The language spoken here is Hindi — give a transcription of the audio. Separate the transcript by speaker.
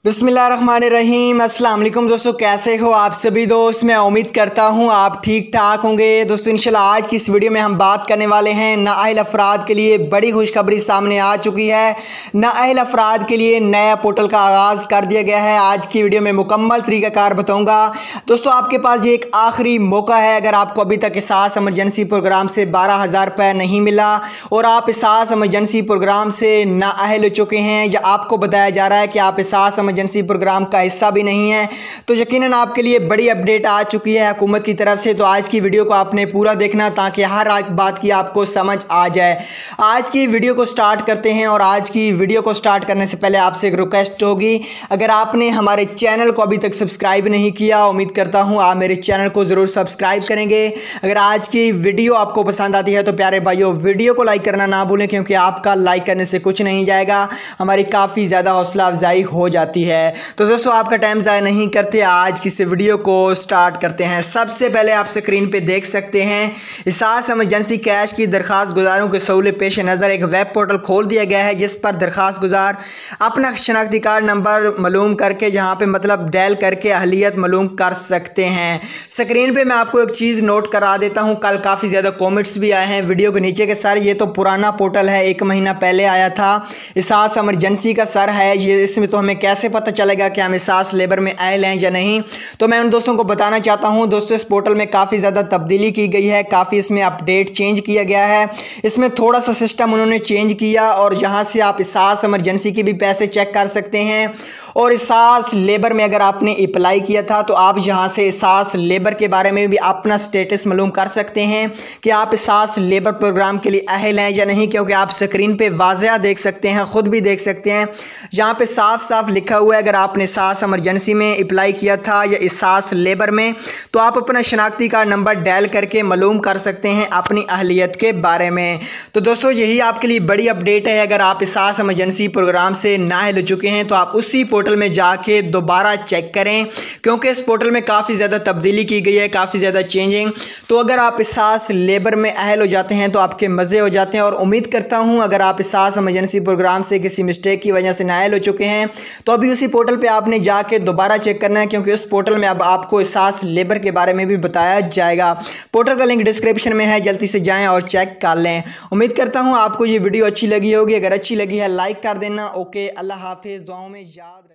Speaker 1: बिस्मिल्लाहिर्रहमानिर्रहीम। अस्सलाम वालेकुम दोस्तों, कैसे हो आप सभी दोस्त। मैं उम्मीद करता हूँ आप ठीक ठाक होंगे। दोस्तों इंशाल्लाह आज की इस वीडियो में हम बात करने वाले हैं नाअहल अफराद के लिए बड़ी खुशखबरी सामने आ चुकी है। नाअहल अफराद के लिए नया पोर्टल का आगाज़ कर दिया गया है। आज की वीडियो में मुकम्मल तरीक़ाकार बताऊँगा। दोस्तों आपके पास ये एक आखिरी मौका है। अगर आपको अभी तक एहसास एमरजेंसी प्रोग्राम से 12,000 रुपये नहीं मिला और आप एहसास एमरजेंसी प्रोग्राम से नाअहल हो चुके हैं या आपको बताया जा रहा है कि आप एहसास एमरजेंसी प्रोग्राम का हिस्सा भी नहीं है, तो यकीनन आपके लिए बड़ी अपडेट आ चुकी है हुकूमत की तरफ से। तो आज की वीडियो को आपने पूरा देखना ताकि हर बात की आपको समझ आ जाए। आज की वीडियो को स्टार्ट करते हैं। और आज की वीडियो को स्टार्ट करने से पहले आपसे एक रिक्वेस्ट होगी, अगर आपने हमारे चैनल को अभी तक सब्सक्राइब नहीं किया, उम्मीद करता हूँ आप मेरे चैनल को ज़रूर सब्सक्राइब करेंगे। अगर आज की वीडियो आपको पसंद आती है तो प्यारे भाइयों वीडियो को लाइक करना ना भूलें, क्योंकि आपका लाइक करने से कुछ नहीं जाएगा, हमारी काफ़ी ज़्यादा हौसला अफजाई हो जाती है। तो दोस्तों आपका टाइम ज़ाया नहीं करते, आज की इस वीडियो को स्टार्ट करते हैं। सबसे पहले आप स्क्रीन पे देख सकते हैं एहसास एमरजेंसी कैश की दरखास्त गुजारों के सहूलत पेश नज़र एक वेब पोर्टल खोल दिया गया है, जिस पर दरखास्त गुजार अपना शनाख्ती कार्ड नंबर मालूम करके, जहाँ पे मतलब डायल करके अहलियत मालूम कर सकते हैं। स्क्रीन पे मैं आपको एक चीज़ नोट करा देता हूँ, कल काफ़ी ज़्यादा कॉमेंट्स भी आए हैं वीडियो के नीचे के सर ये तो पुराना पोर्टल है, 1 महीना पहले आया था, एहसास एमरजेंसी का सर है ये, इसमें तो हमें कैसे पता चलेगा कि हम एहसास लेबर में आयल हैं या नहीं। तो मैं उन दोस्तों को बताना चाहता हूं दोस्तों, इस पोर्टल में काफ़ी ज़्यादा तब्दीली की गई है, काफ़ी इसमें अपडेट चेंज किया गया है। इसमें थोड़ा सा सिस्टम उन्होंने चेंज किया और जहां से आप एहसास एमरजेंसी के भी पैसे चेक कर सकते हैं। और एहसास लेबर में अगर आपने अप्लाई किया था तो आप यहाँ से एहसास लेबर के बारे में भी अपना स्टेटस मालूम कर सकते हैं कि आप एहसास लेबर प्रोग्राम के लिए अहल हैं या नहीं, क्योंकि आप स्क्रीन पे वाज़ह देख सकते हैं, ख़ुद भी देख सकते हैं, जहाँ पे साफ साफ लिखा हुआ है अगर आपने एहसास एमरजेंसी में अप्लाई किया था या एहसास लेबर में, तो आप अपना शनाख्ती कार्ड नंबर डायल करके मालूम कर सकते हैं अपनी अहलियत के बारे में। तो दोस्तों यही आपके लिए बड़ी अपडेट है। अगर आप एहसास एमरजेंसी प्रोग्राम से नाअहल हो चुके हैं तो आप उसी पोर्टल में जाके दोबारा चेक करें, क्योंकि इस पोर्टल में काफ़ी ज़्यादा तब्दीली की गई है, काफ़ी ज़्यादा चेंजिंग। तो अगर आप एहसास लेबर में अहल हो जाते हैं तो आपके मज़े हो जाते हैं। और उम्मीद करता हूँ अगर आप एहसास एमरजेंसी प्रोग्राम से किसी मिस्टेक की वजह से नाअहल हो चुके हैं तो अभी उसी पोर्टल पर आपने जाके दोबारा चेक करना है, क्योंकि उस पोर्टल में अब आपको एहसास लेबर के बारे में भी बताया जाएगा। पोर्टल का लिंक डिस्क्रिप्शन में है, जल्दी से जाएं और चेक कर लें। उम्मीद करता हूं आपको ये वीडियो अच्छी लगी होगी। अगर अच्छी लगी है लाइक कर देना। ओके, अल्लाह हाफिज़, दुआओं में याद रखें।